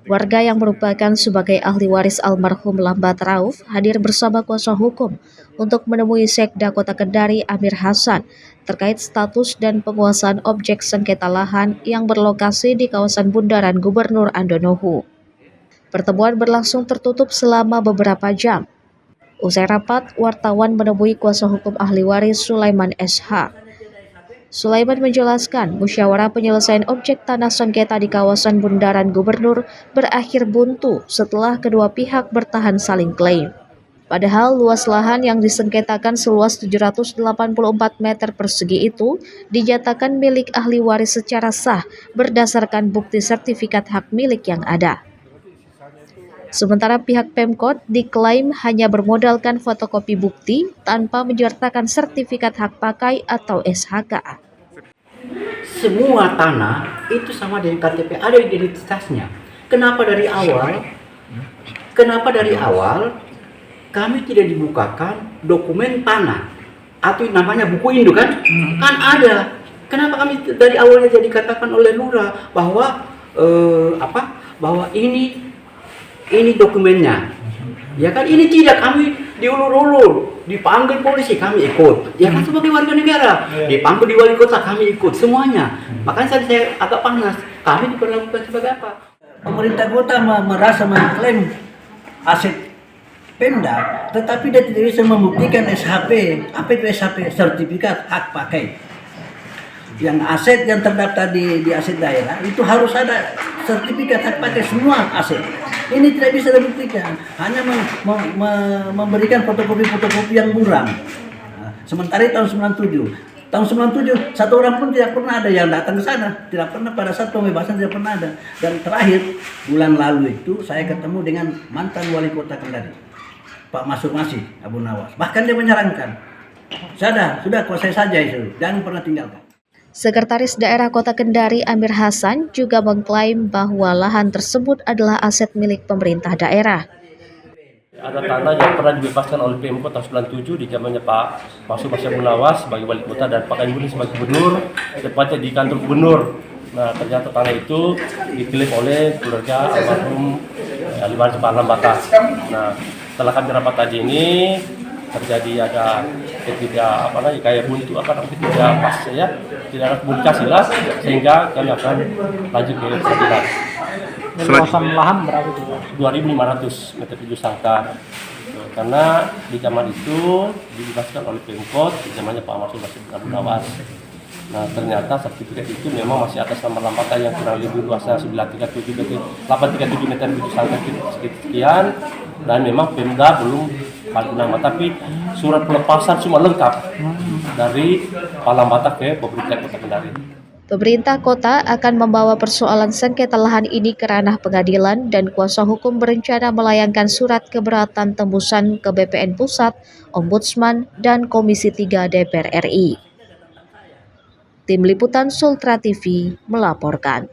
Warga yang merupakan sebagai ahli waris almarhum Lambat Rauf hadir bersama kuasa hukum untuk menemui Sekda Kota Kendari Amir Hasan terkait status dan penguasaan objek sengketa lahan yang berlokasi di kawasan Bundaran Gubernur Andonohu. Pertemuan berlangsung tertutup selama beberapa jam. Usai rapat, wartawan menemui kuasa hukum ahli waris Sulaiman SH. Sulaiman menjelaskan musyawarah penyelesaian objek tanah sengketa di kawasan Bundaran Gubernur berakhir buntu setelah kedua pihak bertahan saling klaim. Padahal luas lahan yang disengketakan seluas 784 meter persegi itu dinyatakan milik ahli waris secara sah berdasarkan bukti sertifikat hak milik yang ada. Sementara pihak Pemkot diklaim hanya bermodalkan fotokopi bukti tanpa menyertakan sertifikat hak pakai atau SHK. Semua tanah itu sama dengan KTP, ada identitasnya. Kenapa dari awal kami tidak dibukakan dokumen tanah atau namanya buku induk kan? Kan ada. Kenapa kami dari awalnya jadi katakan oleh lurah bahwa bahwa ini dokumennya, ya kan? Ini tidak, kami diulur-ulur, dipanggil polisi kami ikut, ya kan, sebagai warga negara, dipanggil di wali kota kami ikut semuanya. Makanya saya agak panas, kami diperlakukan sebagai apa? Pemerintah kota merasa mengklaim aset Pemda, tetapi dia tidak bisa membuktikan SHP. Apa itu SHP? Sertifikat hak pakai. Yang aset yang terdaftar di aset daerah itu harus ada sertifikat hak pakai semua aset. Ini tidak bisa dibuktikan, hanya memberikan fotokopi yang buram. Sementara tahun 97 satu orang pun tidak pernah ada yang datang ke sana, tidak pernah pada saat pembebasan tidak pernah ada. Dan terakhir bulan lalu itu saya ketemu dengan mantan wali kota Kendari, Pak Masuk Masih Abu Nawas. Bahkan dia menyarankan, sudah kuasai saja itu, jangan pernah tinggalkan. Sekretaris Daerah Kota Kendari Amir Hasan juga mengklaim bahwa lahan tersebut adalah aset milik pemerintah daerah. Ada tanah yang pernah dibebaskan oleh Pemkot tahun 97 di zamannya Pak Masuk Masih Abu Nawas sebagai wali kota dan Pak Kaimuni sebagai gubernur, tepatnya di kantor gubernur. Nah, ternyata tanah itu diklaim oleh keluarga almarhum ahli waris Pak Lambat. Nah, setelah kami rapat tadi ini terjadi ada kayak buntu tidak pas ya, tidak ada komunikasi lah, sehingga kami akan lanjut ke pengadilan. Luasan lahan berapa itu? 2.500 meter tujuh sangkar. Karena di zaman itu dibebaskan oleh Pemkot di zamannya Pak Masuk Masih Abu Nawas. Nah, ternyata sertifikat itu memang masih atas nama Lambat yang kurang lebih luasnya 837 meter tujuh sangkar sekian, dan memang Pemda belum paling nama, tapi surat pelepasan semua lengkap dari Pak Lambat ke pemerintah Kota Kendari. Pemerintah kota akan membawa persoalan sengketa lahan ini ke ranah pengadilan dan kuasa hukum berencana melayangkan surat keberatan tembusan ke BPN Pusat, Ombudsman, dan Komisi 3 DPR RI. Tim Liputan Sultra TV melaporkan.